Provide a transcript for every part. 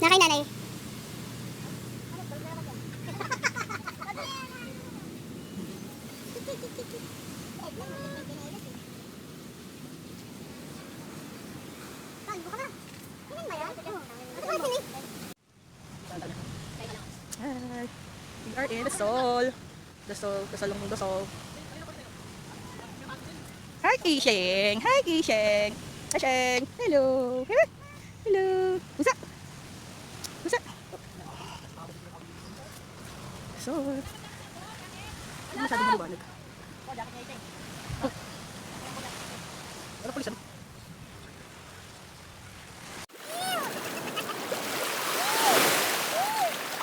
Nakay nanay. Hi. We are in the Sol. The salong the Sol. Hi, Kisheng. Hi, Kisheng. Hi, Sheng. Hello. Hello. What's up? What's up? Sol. Hindi masyadong maliwanag. Ano pulis ano?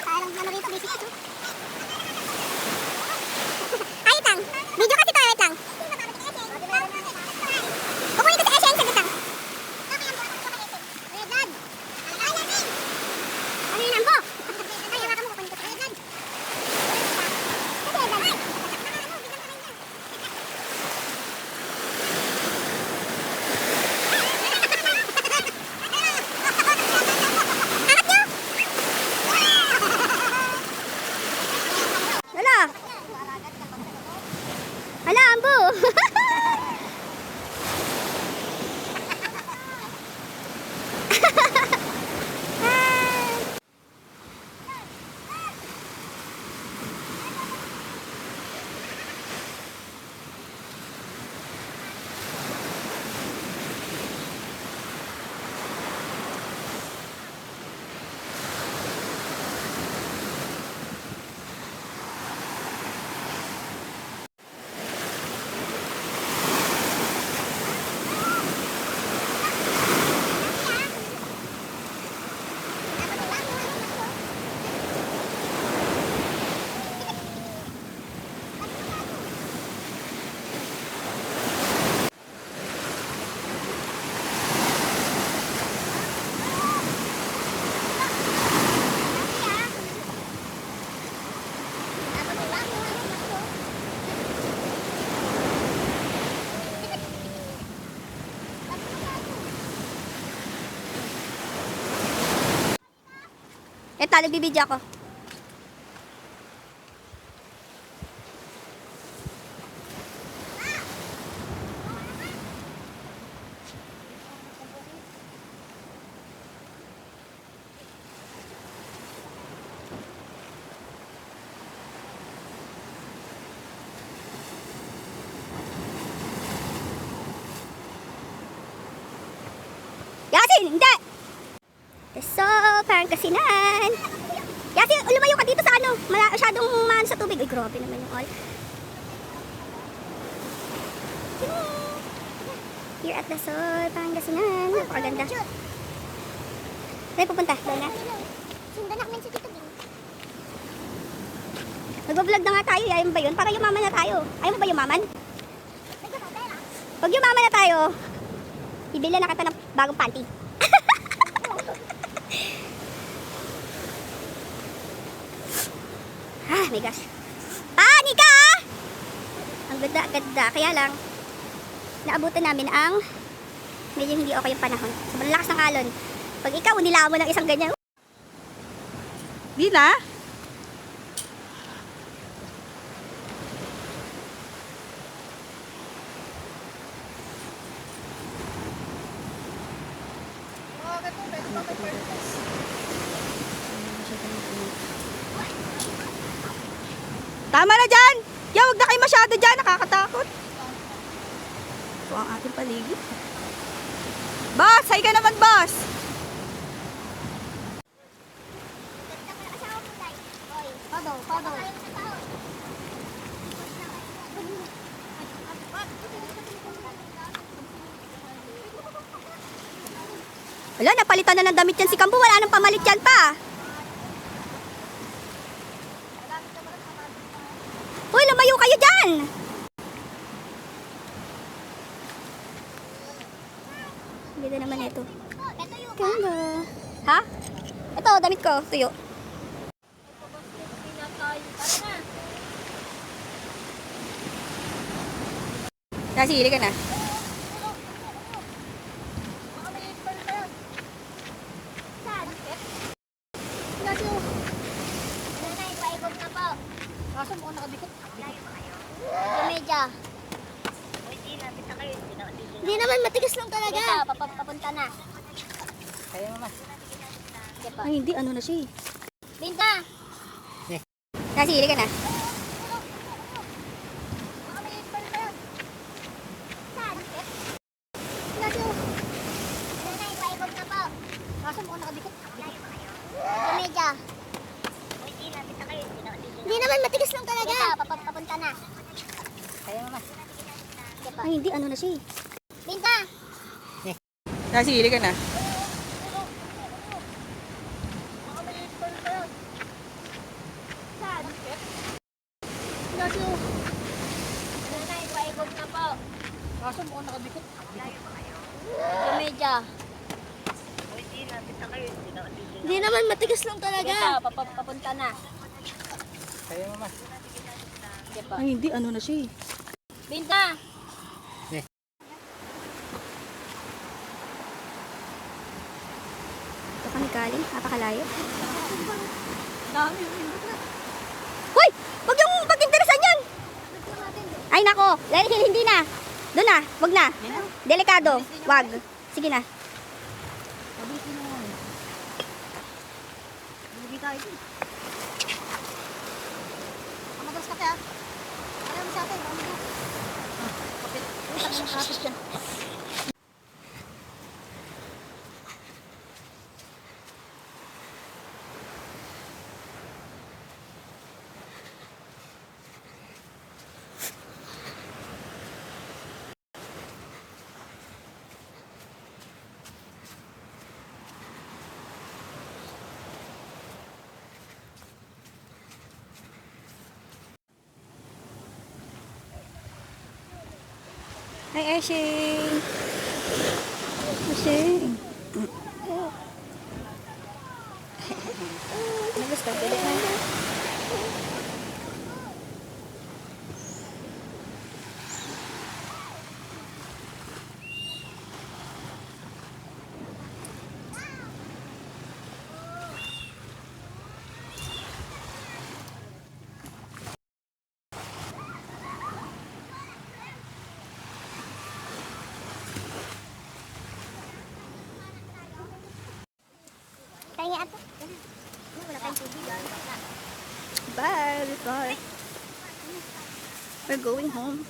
Parang ano rito, basic ito. Ayot lang. Video kasi to, ayot lang. Kukunin ko si Eshen, saglit lang. Ano yun, Ambo? Ay, hawakan mo, kukunin ko si Eshen. Hala! Hala, Ambo! Eto, nagbibidyo ako. Yasin, hindi! So, parang kasinan. Yasin, lumayo ka dito sa ano. Masyadong umano sa tubig. Ay, grabe naman yung all. Here at the Sol, Pangasinan. Napakaganda. Saan pupunta? Doon na. Sundan na kami sa Tito Bing. Nag-vlog na nga tayo. Ayaw mo ba yun? Para yumaman na tayo. Ayaw mo ba yumaman? Bigyan mo pera. Pag yumaman na tayo, ibili na kita ng bagong panty. Ah, my gosh. Nika! Ang ganda-ganda. Kaya lang, naabutan namin ang medyo hindi okay yung panahon. Sobrang lakas ng alon. Pag ikaw, nilawan mo ng isang ganyan. Di na? Tama na dyan! Ya, huwag na kayo masyado dyan. Nakakatakot. Ito ang ating paligid. Boss! Hay ka naman, boss! Pado. Wala, napalitan na ng damit yan si Kambo. Wala nang pamalit yan pa. Uy, lumayo kayo dyan! Ganda naman ito. Ganda. Ha? Ito, damit ko. Tuyo. Sige, ka na. papunta na. Kaya mo mas. Sige po. Ay, hindi. Ano na siya eh. Binta! Nasili ka na. Saan? Naso. Nanay, paikot na po. Kaso mo nakadikit. Medya. Hindi naman, matigas lang talaga. Papunta na. Kaya mo mas. Sige po. Ay, hindi. Ano na siya eh. Binta! Nasili ka na. Saan? Naso. Nanay, paikot na po. Kaso mo nakadikit. Medya. Hindi naman. Matigas lang talaga. Papunta na. Kaya mo mas. Sige po. Ay, hindi. Ano na siya eh. Binta! Ito kami galing. Napakalayo. Dami. Hoy! Huwag yung pag-interesan yun! Ay nako, dahil hindi na. Doon na, wag na. Delikado, wag. Sige na. Madalas ka kaya? Ayaw mo sa atin. Kapit dyan. Ay, Eshing. Eshing. Ano gusto? Pwede na. Kaya nga ito. Wala tayong tubig. Bye. Bye. We're going home.